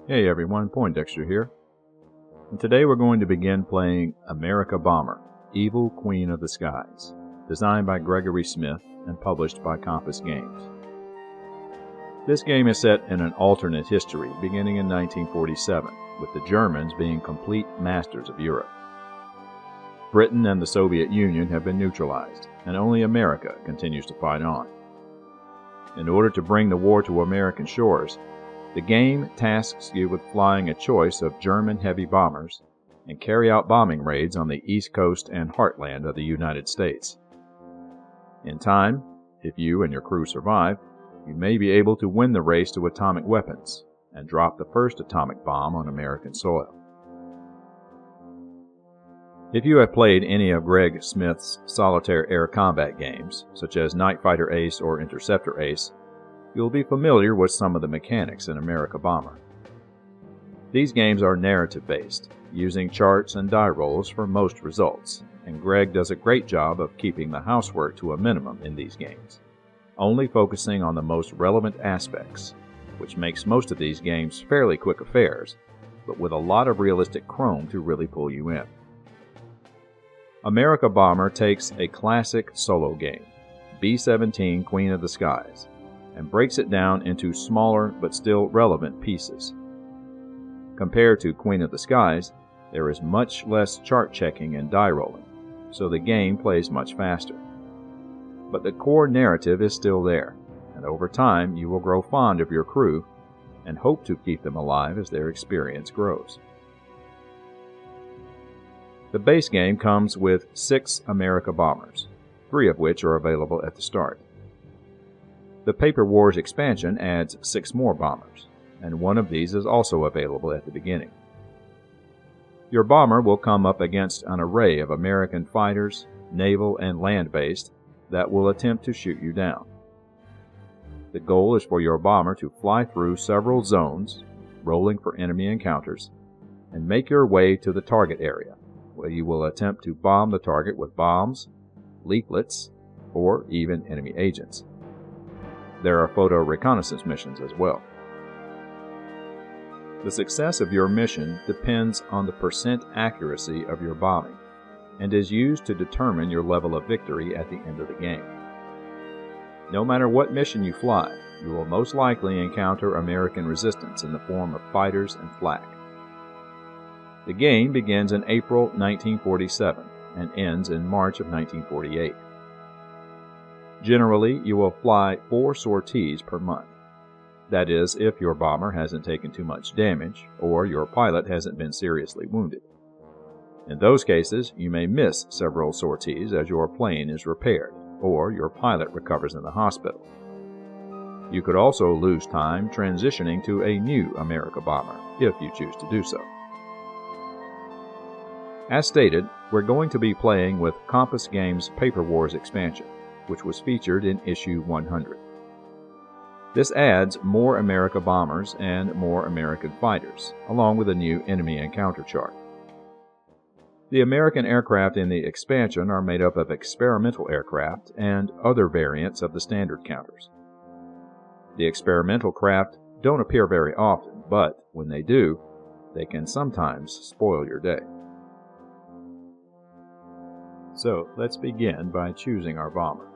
Hey everyone, Poindexter here. And today we're going to begin playing Amerika Bomber, Evil Queen of the Skies, designed by Gregory Smith and published by Compass Games. This game is set in an alternate history beginning in 1947, with the Germans being complete masters of Europe. Britain and the Soviet Union have been neutralized, and only America continues to fight on. In order to bring the war to American shores, the game tasks you with flying a choice of German heavy bombers and carry out bombing raids on the East Coast and heartland of the United States. In time, if you and your crew survive, you may be able to win the race to atomic weapons and drop the first atomic bomb on American soil. If you have played any of Greg Smith's solitaire air combat games, such as Night Fighter Ace or Interceptor Ace, you'll be familiar with some of the mechanics in Amerika Bomber. These games are narrative-based, using charts and die rolls for most results, and Greg does a great job of keeping the housework to a minimum in these games, only focusing on the most relevant aspects, which makes most of these games fairly quick affairs, but with a lot of realistic chrome to really pull you in. Amerika Bomber takes a classic solo game, B-17 Queen of the Skies, and breaks it down into smaller but still relevant pieces. Compared to Queen of the Skies, there is much less chart checking and die rolling, so the game plays much faster. But the core narrative is still there, and over time you will grow fond of your crew and hope to keep them alive as their experience grows. The base game comes with 6 Amerika Bombers, 3 of which are available at the start. The Paper Wars expansion adds 6 more bombers, and one of these is also available at the beginning. Your bomber will come up against an array of American fighters, naval and land-based, that will attempt to shoot you down. The goal is for your bomber to fly through several zones, rolling for enemy encounters, and make your way to the target area, where you will attempt to bomb the target with bombs, leaflets, or even enemy agents. There are photo reconnaissance missions as well. The success of your mission depends on the percent accuracy of your bombing and is used to determine your level of victory at the end of the game. No matter what mission you fly, you will most likely encounter American resistance in the form of fighters and flak. The game begins in April 1947 and ends in March of 1948. Generally, you will fly 4 sorties per month. That is, if your bomber hasn't taken too much damage or your pilot hasn't been seriously wounded. In those cases, you may miss several sorties as your plane is repaired or your pilot recovers in the hospital. You could also lose time transitioning to a new Amerika Bomber if you choose to do so. As stated, we're going to be playing with Compass Games' Paper Wars expansion, which was featured in issue 100. This adds more Amerika Bombers and more American fighters, along with a new enemy encounter chart. The American aircraft in the expansion are made up of experimental aircraft and other variants of the standard counters. The experimental craft don't appear very often, but when they do, they can sometimes spoil your day. So let's begin by choosing our bomber.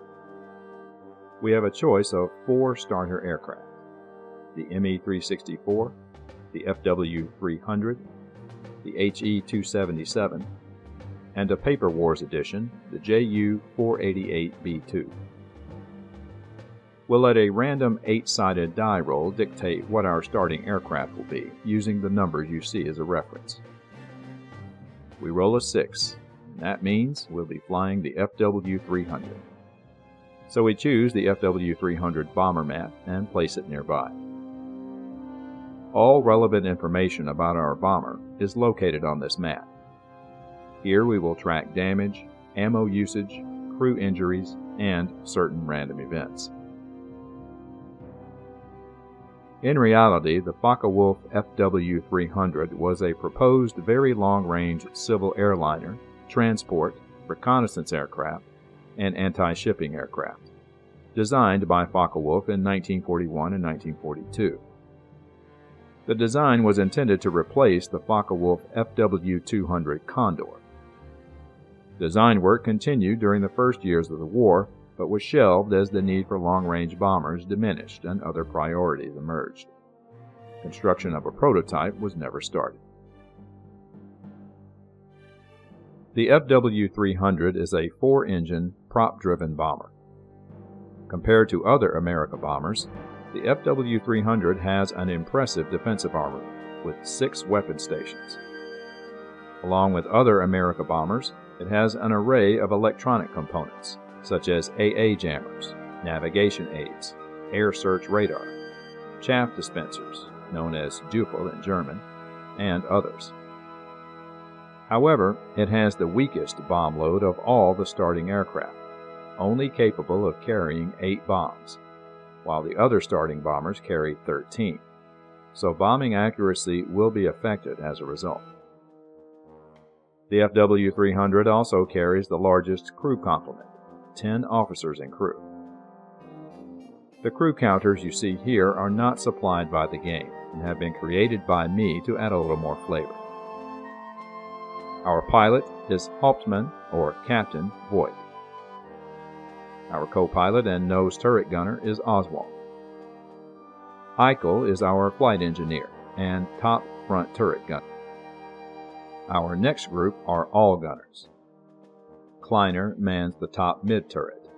We have a choice of 4 starter aircraft: the Me-364, the FW-300, the HE-277, and a Paper Wars edition, the Ju-488B2. We'll let a random 8-sided die roll dictate what our starting aircraft will be, using the numbers you see as a reference. We roll a 6, and that means we'll be flying the FW-300. So we choose the FW-300 bomber mat and place it nearby. All relevant information about our bomber is located on this mat. Here we will track damage, ammo usage, crew injuries, and certain random events. In reality, the Focke-Wulf FW-300 was a proposed very long-range civil airliner, transport, reconnaissance aircraft, and anti-shipping aircraft, designed by Focke-Wulf in 1941 and 1942. The design was intended to replace the Focke-Wulf FW-200 Condor. Design work continued during the first years of the war, but was shelved as the need for long-range bombers diminished and other priorities emerged. Construction of a prototype was never started. The FW-300 is a 4-engine, prop-driven bomber. Compared to other Amerika bombers, the FW-300 has an impressive defensive armory with 6 weapon stations. Along with other Amerika bombers, it has an array of electronic components, such as AA jammers, navigation aids, air search radar, chaff dispensers, known as Duffel in German, and others. However, it has the weakest bomb load of all the starting aircraft, only capable of carrying 8 bombs, while the other starting bombers carry 13, so bombing accuracy will be affected as a result. The FW-300 also carries the largest crew complement, 10 officers and crew. The crew counters you see here are not supplied by the game and have been created by me to add a little more flavor. Our pilot is Hauptmann, or Captain, Voigt. Our co-pilot and nose turret gunner is Oswald. Eichel is our flight engineer and top front turret gunner. Our next group are all gunners. Kleiner mans the top mid-turret.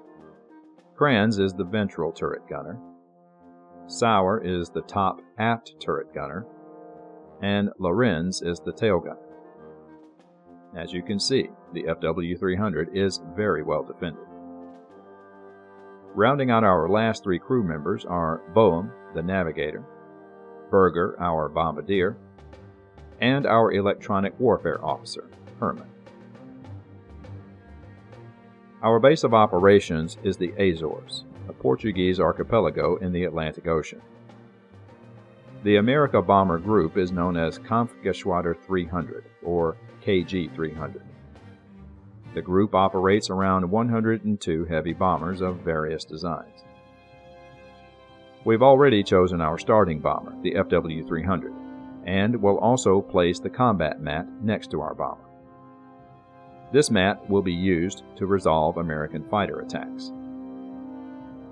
Kranz is the ventral turret gunner. Sauer is the top aft turret gunner. And Lorenz is the tail gunner. As you can see, the FW-300 is very well defended. Rounding out our last 3 crew members are Boehm, the navigator, Berger, our bombardier, and our electronic warfare officer, Herman. Our base of operations is the Azores, a Portuguese archipelago in the Atlantic Ocean. The Amerika Bomber Group is known as Kampfgeschwader 300, or KG 300. The group operates around 102 heavy bombers of various designs. We've already chosen our starting bomber, the FW-300, and will also place the combat mat next to our bomber. This mat will be used to resolve American fighter attacks.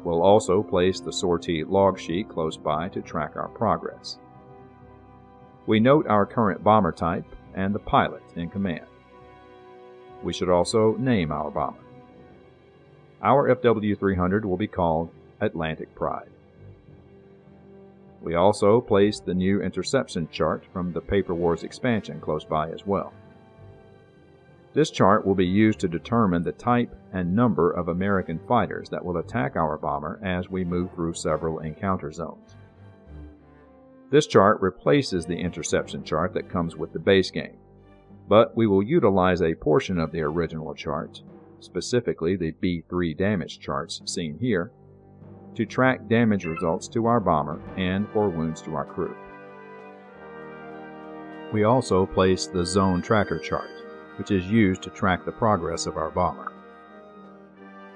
We'll also place the sortie log sheet close by to track our progress. We note our current bomber type and the pilot in command. We should also name our bomber. Our FW-300 will be called Atlantic Pride. We also placed the new interception chart from the Paper Wars expansion close by as well. This chart will be used to determine the type and number of American fighters that will attack our bomber as we move through several encounter zones. This chart replaces the interception chart that comes with the base game, but we will utilize a portion of the original chart, specifically the B3 damage charts seen here, to track damage results to our bomber and for wounds to our crew. We also place the zone tracker chart, which is used to track the progress of our bomber.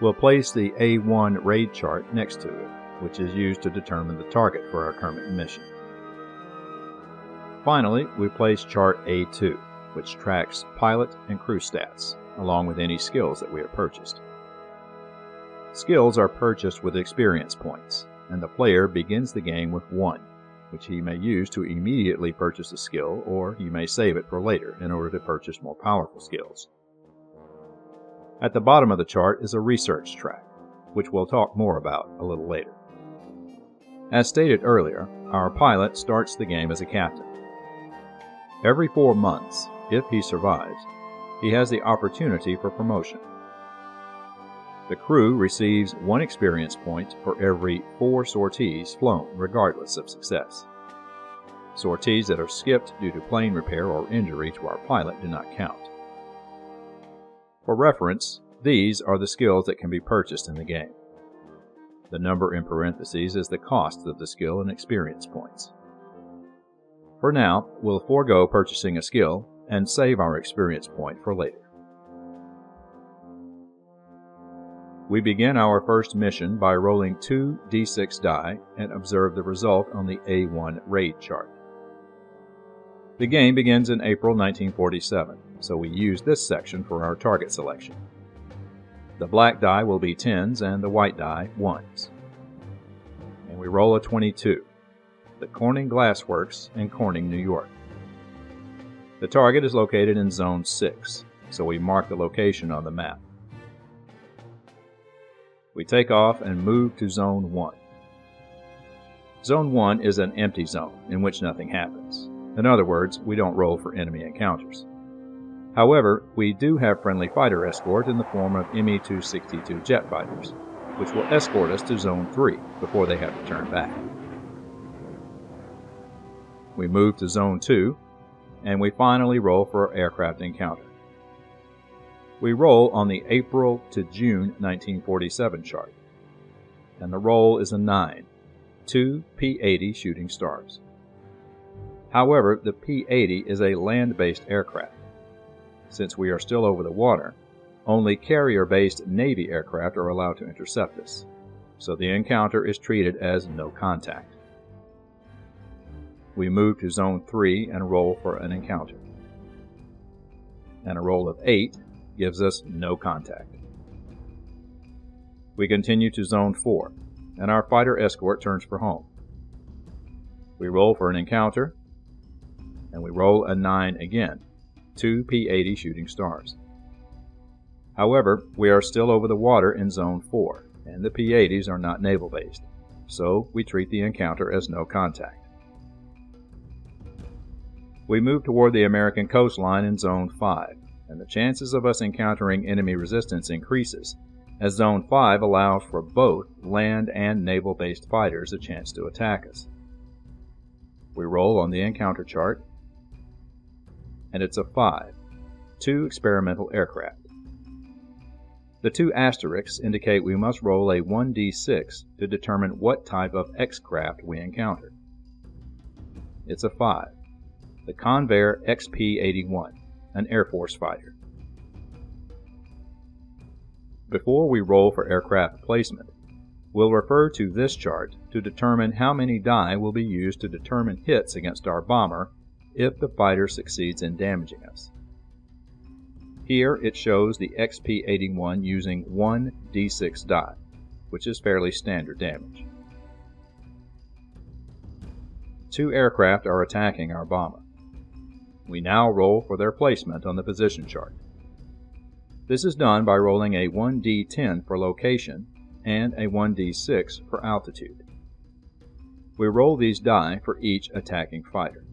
We'll place the A1 raid chart next to it, which is used to determine the target for our current mission. Finally, we place chart A2, which tracks pilot and crew stats, along with any skills that we have purchased. Skills are purchased with experience points, and the player begins the game with 1, which he may use to immediately purchase a skill, or he may save it for later in order to purchase more powerful skills. At the bottom of the chart is a research track, which we'll talk more about a little later. As stated earlier, our pilot starts the game as a captain. Every 4 months, if he survives, he has the opportunity for promotion. The crew receives 1 experience point for every 4 sorties flown, regardless of success. Sorties that are skipped due to plane repair or injury to our pilot do not count. For reference, these are the skills that can be purchased in the game. The number in parentheses is the cost of the skill in experience points. For now, we'll forego purchasing a skill and save our experience point for later. We begin our first mission by rolling 2 d6 die and observe the result on the A1 raid chart. The game begins in April 1947, so we use this section for our target selection. The black die will be 10s and the white die 1s. And we roll a 22. The Corning Glass Works in Corning, New York. The target is located in Zone 6, so we mark the location on the map. We take off and move to Zone 1. Zone 1 is an empty zone in which nothing happens. In other words, we don't roll for enemy encounters. However, we do have friendly fighter escort in the form of Me-262 jet fighters, which will escort us to Zone 3 before they have to turn back. We move to Zone 2, and we finally roll for our aircraft encounter. We roll on the April to June 1947 chart, and the roll is a 9, 2 P-80 shooting stars. However, the P-80 is a land-based aircraft. Since we are still over the water, only carrier-based Navy aircraft are allowed to intercept us, so the encounter is treated as no contact. We move to Zone 3 and roll for an encounter. And a roll of 8 gives us no contact. We continue to Zone 4, and our fighter escort turns for home. We roll for an encounter, and we roll a 9 again, 2 P-80 shooting stars. However, we are still over the water in Zone 4, and the P-80s are not naval-based, so we treat the encounter as no contact. We move toward the American coastline in Zone 5, and the chances of us encountering enemy resistance increases, as Zone 5 allows for both land and naval-based fighters a chance to attack us. We roll on the encounter chart, and it's a 5, 2 experimental aircraft. The 2 asterisks indicate we must roll a 1d6 to determine what type of X-craft we encounter. It's a 5, the Convair XP-81, an Air Force fighter. Before we roll for aircraft placement, we'll refer to this chart to determine how many die will be used to determine hits against our bomber if the fighter succeeds in damaging us. Here it shows the XP-81 using 1 d6 die, which is fairly standard damage. 2 aircraft are attacking our bomber. We now roll for their placement on the position chart. This is done by rolling a 1d10 for location and a 1d6 for altitude. We roll these die for each attacking fighter.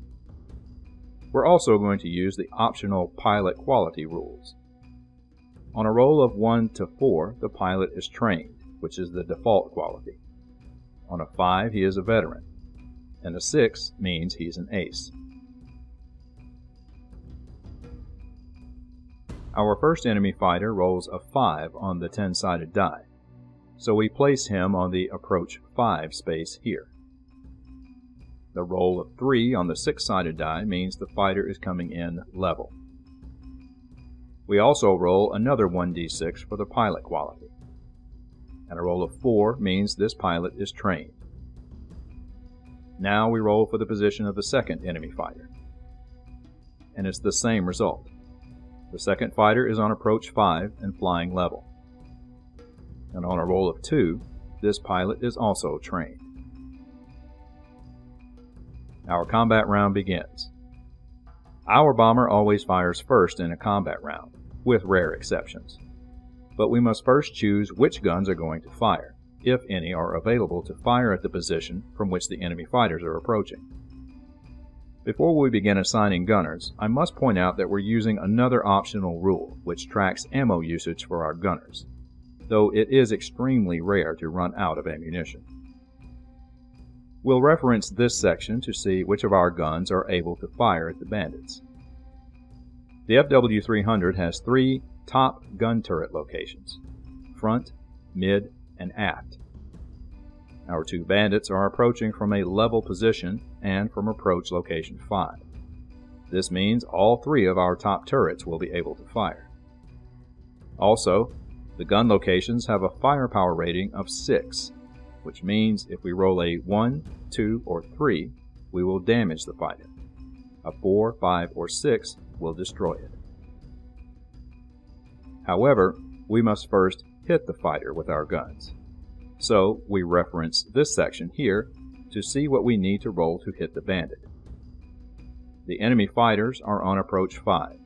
We're also going to use the optional pilot quality rules. On a roll of 1 to 4, the pilot is trained, which is the default quality. On a 5, he is a veteran, and a 6 means he's an ace. Our first enemy fighter rolls a 5 on the 10-sided die, so we place him on the approach 5 space here. The roll of 3 on the 6-sided die means the fighter is coming in level. We also roll another 1d6 for the pilot quality, and a roll of 4 means this pilot is trained. Now we roll for the position of the second enemy fighter, and it's the same result. The second fighter is on approach 5 and flying level, and on a roll of 2, this pilot is also trained. Our combat round begins. Our bomber always fires first in a combat round, with rare exceptions. But we must first choose which guns are going to fire, if any are available to fire at the position from which the enemy fighters are approaching. Before we begin assigning gunners, I must point out that we're using another optional rule which tracks ammo usage for our gunners, though it is extremely rare to run out of ammunition. We'll reference this section to see which of our guns are able to fire at the bandits. The FW300 has 3 top gun turret locations: front, mid, and aft. Our 2 bandits are approaching from a level position and from approach location 5. This means all 3 of our top turrets will be able to fire. Also, the gun locations have a firepower rating of 6, which means if we roll a 1, 2, or 3, we will damage the fighter. A 4, 5, or 6 will destroy it. However, we must first hit the fighter with our guns. So we reference this section here to see what we need to roll to hit the bandit. The enemy fighters are on approach 5.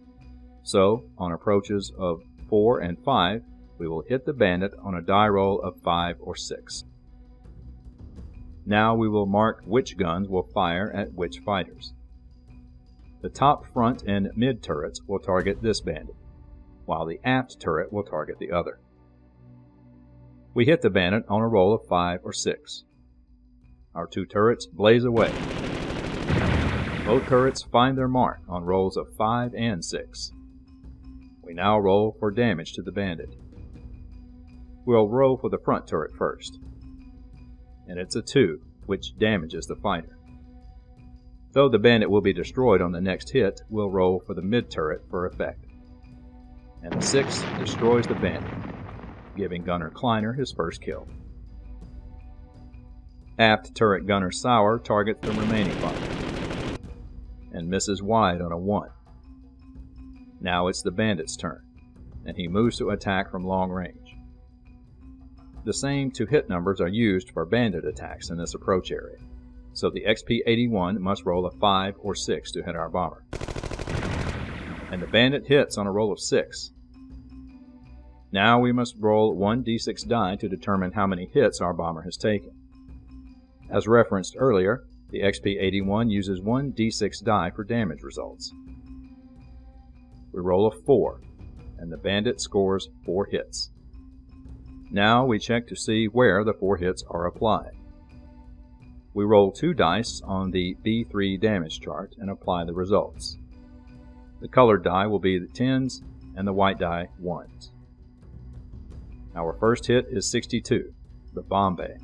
So on approaches of 4 and 5, we will hit the bandit on a die roll of 5 or 6. Now we will mark which guns will fire at which fighters. The top front and mid turrets will target this bandit, while the aft turret will target the other. We hit the bandit on a roll of 5 or 6. Our 2 turrets blaze away. Both turrets find their mark on rolls of 5 and 6. We now roll for damage to the bandit. We'll roll for the front turret first, and it's a 2, which damages the fighter. Though the bandit will be destroyed on the next hit, we'll roll for the mid turret for effect. And a 6 destroys the bandit, giving Gunner Kleiner his first kill. Aft turret Gunner Sauer targets the remaining fighter, and misses wide on a 1. Now it's the bandit's turn, and he moves to attack from long range. The same 2 hit numbers are used for bandit attacks in this approach area, so the XP-81 must roll a 5 or 6 to hit our bomber. And the bandit hits on a roll of 6. Now we must roll 1d6 die to determine how many hits our bomber has taken. As referenced earlier, the XP-81 uses 1d6 die for damage results. We roll a 4, and the bandit scores 4 hits. Now we check to see where the 4 hits are applied. We roll 2 dice on the B3 damage chart and apply the results. The colored die will be the 10s and the white die 1s. Our first hit is 62, the Bombay.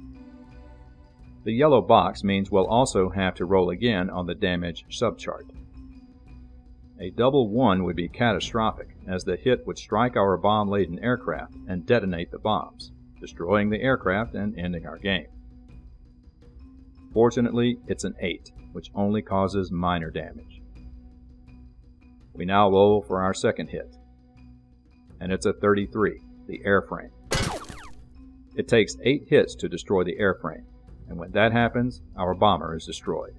The yellow box means we'll also have to roll again on the damage subchart. A double 1 would be catastrophic, as the hit would strike our bomb-laden aircraft and detonate the bombs, destroying the aircraft and ending our game. Fortunately, it's an 8, which only causes minor damage. We now roll for our second hit, and it's a 33, the airframe. It takes 8 hits to destroy the airframe, and when that happens, our bomber is destroyed.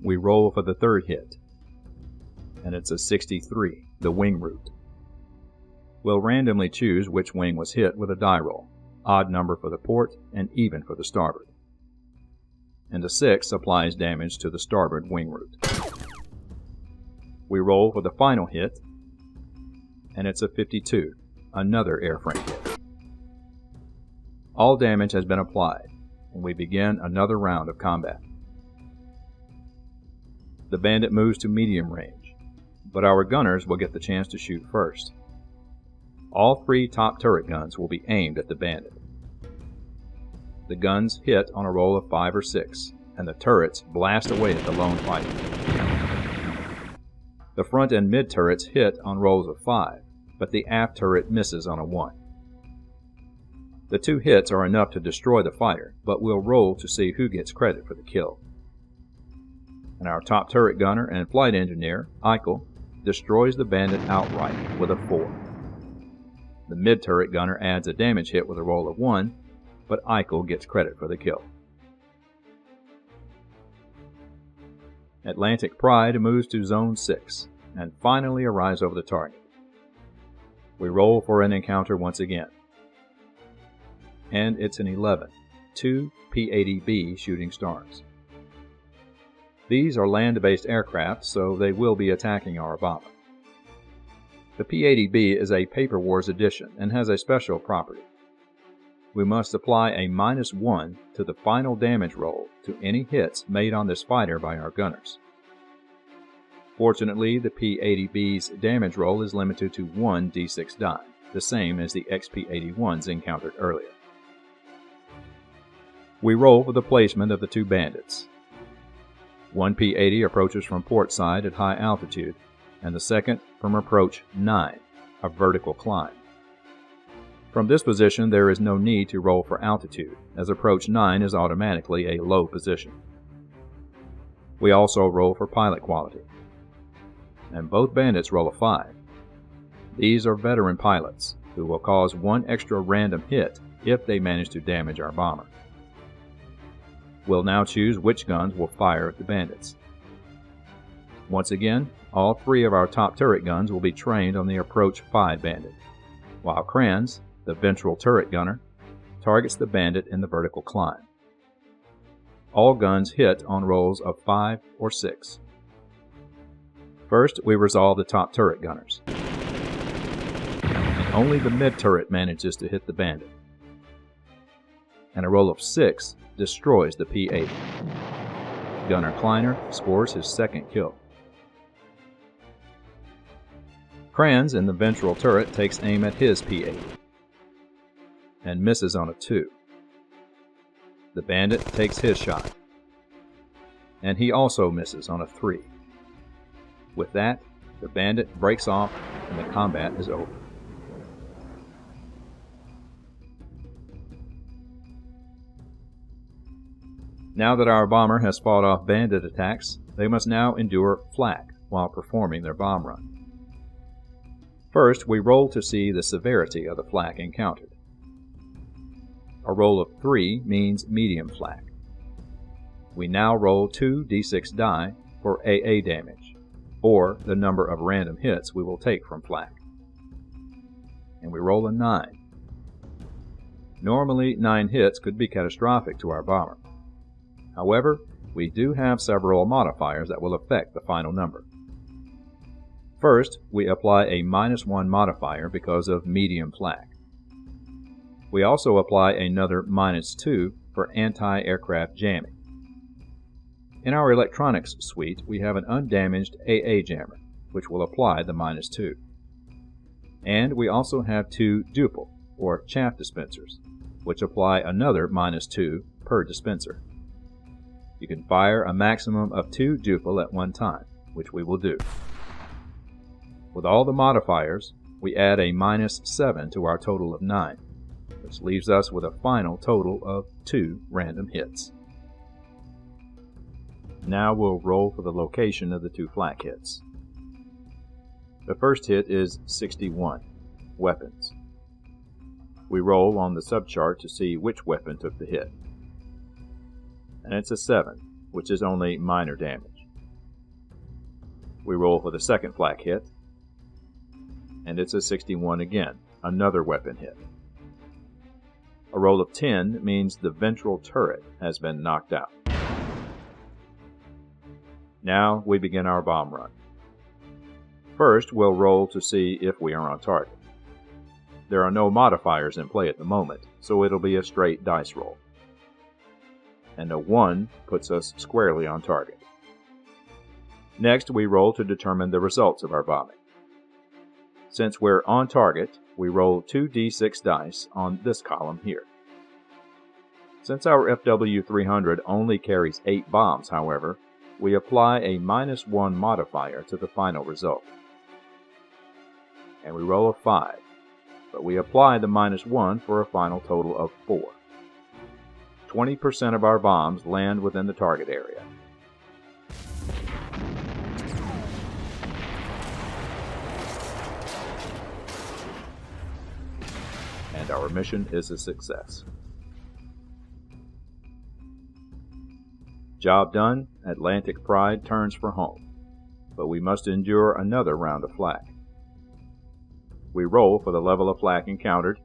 We roll for the third hit, and it's a 63, the wing root. We'll randomly choose which wing was hit with a die roll, odd number for the port and even for the starboard. And a 6 applies damage to the starboard wing root. We roll for the final hit, and it's a 52, another airframe hit. All damage has been applied, and we begin another round of combat. The bandit moves to medium range, but our gunners will get the chance to shoot first. All 3 top turret guns will be aimed at the bandit. The guns hit on a roll of 5 or 6, and the turrets blast away at the lone fighter. The front and mid turrets hit on rolls of 5, but the aft turret misses on a 1. The 2 hits are enough to destroy the fighter, but we'll roll to see who gets credit for the kill. And our top turret gunner and flight engineer, Eichel, destroys the bandit outright with a 4. The mid turret gunner adds a damage hit with a roll of 1, but Eichel gets credit for the kill. Atlantic Pride moves to Zone 6 and finally arrives over the target. We roll for an encounter once again. And it's an 11, 2 P-80B shooting stars. These are land-based aircraft, so they will be attacking our bomber. The P-80B is a Paper Wars edition and has a special property. We must apply a -1 to the final damage roll to any hits made on this fighter by our gunners. Fortunately, the P-80B's damage roll is limited to 1 D6 die, the same as the XP-81's encountered earlier. We roll for the placement of the 2 bandits. One P-80 approaches from port side at high altitude, and the second from approach 9, a vertical climb. From this position, there is no need to roll for altitude, as approach 9 is automatically a low position. We also roll for pilot quality. And both bandits roll a 5. These are veteran pilots who will cause one extra random hit if they manage to damage our bomber. We'll now choose which guns will fire at the bandits. Once again, all 3 of our top turret guns will be trained on the approach 5 bandit, while Kranz, the ventral turret gunner, targets the bandit in the vertical climb. All guns hit on rolls of 5 or 6. First, we resolve the top turret gunners. And only the mid turret manages to hit the bandit. And a roll of 6 destroys the P-80. Gunner Kleiner scores his second kill. Kranz in the ventral turret takes aim at his P-80 and misses on a 2. The bandit takes his shot, and he also misses on a 3. With that, the bandit breaks off and the combat is over. Now that our bomber has fought off bandit attacks, they must now endure flak while performing their bomb run. First, we roll to see the severity of the flak encountered. A roll of 3 means medium flak. We now roll 2 d6 die for AA damage, or the number of random hits we will take from flak. And we roll a 9. Normally, 9 hits could be catastrophic to our bomber. However, we do have several modifiers that will affect the final number. First, we apply a -1 modifier because of medium flak. We also apply another -2 for anti-aircraft jamming. In our electronics suite, we have an undamaged AA jammer, which will apply the -2. And we also have 2 duple, or chaff dispensers, which apply another -2 per dispenser. You can fire a maximum of 2 duple at one time, which we will do. With all the modifiers, we add a -7 to our total of 9, which leaves us with a final total of 2 random hits. Now we'll roll for the location of the 2 flak hits. The first hit is 61, weapons. We roll on the subchart to see which weapon took the hit. And it's a 7, which is only minor damage. We roll for the second flak hit, and it's a 61 again, another weapon hit. A roll of 10 means the ventral turret has been knocked out. Now we begin our bomb run. First, we'll roll to see if we are on target. There are no modifiers in play at the moment, so it'll be a straight dice roll. And a 1 puts us squarely on target. Next, we roll to determine the results of our bombing. Since we're on target, we roll 2 d6 dice on this column here. Since our FW300 only carries 8 bombs, however, we apply a -1 modifier to the final result. And we roll a 5, but we apply the -1 for a final total of 4. 20% of our bombs land within the target area. And our mission is a success. Job done, Atlantic Pride turns for home, but we must endure another round of flak. We roll for the level of flak encountered,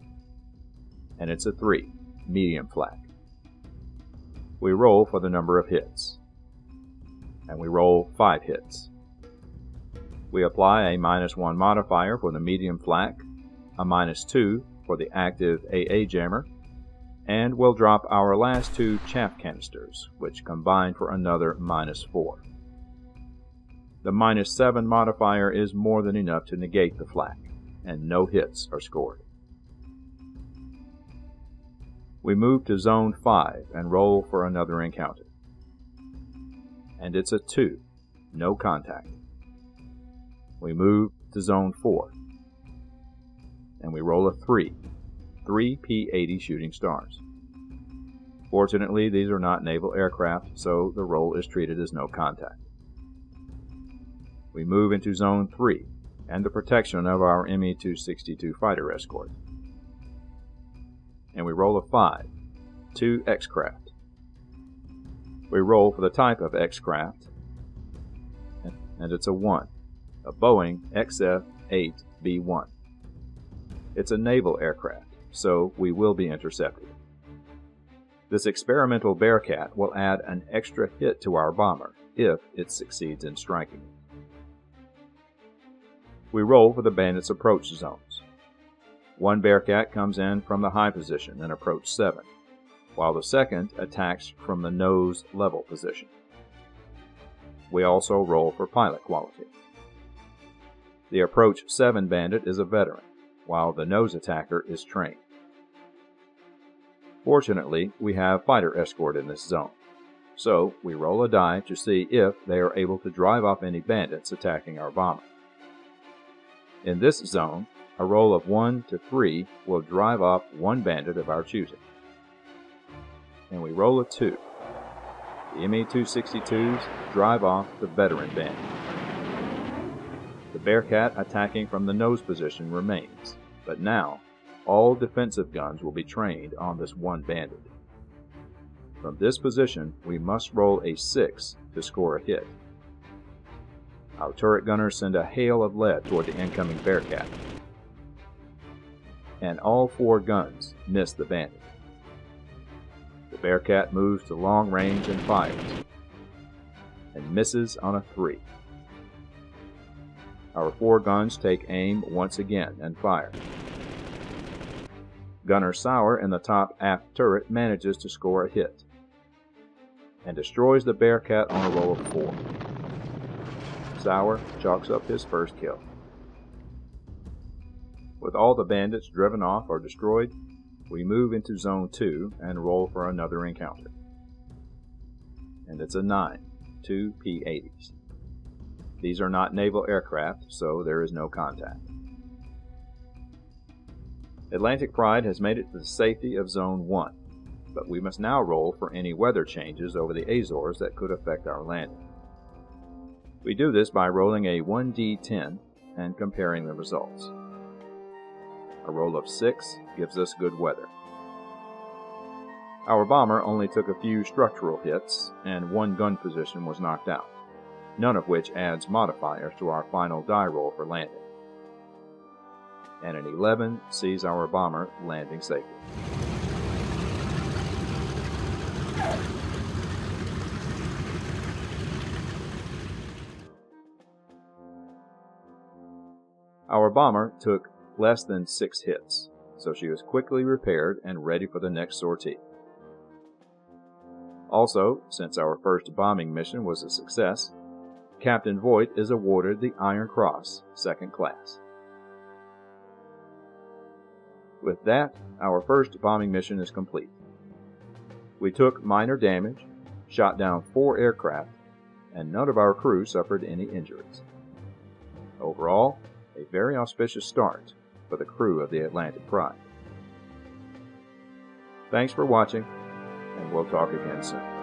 and it's a 3, medium flak. We roll for the number of hits, and we roll 5 hits. We apply a -1 modifier for the medium flak, a -2 for the active AA jammer, and we'll drop our last 2 chaff canisters, which combine for another -4. The -7 modifier is more than enough to negate the flak, and no hits are scored. We move to Zone 5 and roll for another encounter. And it's a 2, no contact. We move to Zone 4, and we roll a 3, 3 P-80 shooting stars. Fortunately, these are not naval aircraft, so the roll is treated as no contact. We move into Zone 3 and the protection of our Me-262 fighter escort. And we roll a 5, 2 X-craft. We roll for the type of X-craft, and it's a 1, a Boeing XF-8B1. It's a naval aircraft, so we will be intercepted. This experimental Bearcat will add an extra hit to our bomber if it succeeds in striking it. We roll for the bandits' approach zones. One Bearcat comes in from the high position in approach 7, while the second attacks from the nose level position. We also roll for pilot quality. The approach 7 bandit is a veteran, while the nose attacker is trained. Fortunately, we have fighter escort in this zone, so we roll a die to see if they are able to drive off any bandits attacking our bomber. In this zone, a roll of 1 to 3 will drive off one bandit of our choosing. And we roll a 2. The Me-262s drive off the veteran bandit. The Bearcat attacking from the nose position remains, but now all defensive guns will be trained on this one bandit. From this position, we must roll a 6 to score a hit. Our turret gunners send a hail of lead toward the incoming Bearcat, and all 4 guns miss the bandit. The Bearcat moves to long range and fires, and misses on a 3. Our 4 guns take aim once again and fire. Gunner Sauer in the top aft turret manages to score a hit, and destroys the Bearcat on a roll of 4. Sauer chalks up his first kill. With all the bandits driven off or destroyed, we move into Zone 2 and roll for another encounter. And it's a 9, 2 P-80s. These are not naval aircraft, so there is no contact. Atlantic Pride has made it to the safety of Zone 1, but we must now roll for any weather changes over the Azores that could affect our landing. We do this by rolling a 1d10 and comparing the results. A roll of 6 gives us good weather. Our bomber only took a few structural hits, and 1 gun position was knocked out, none of which adds modifiers to our final die roll for landing. And an 11 sees our bomber landing safely. Our bomber took less than 6 hits, so she was quickly repaired and ready for the next sortie. Also, since our first bombing mission was a success, Captain Voigt is awarded the Iron Cross, 2nd class. With that, our first bombing mission is complete. We took minor damage, shot down 4 aircraft, and none of our crew suffered any injuries. Overall, a very auspicious start for the crew of the Atlantic Pride. Thanks for watching, and we'll talk again soon.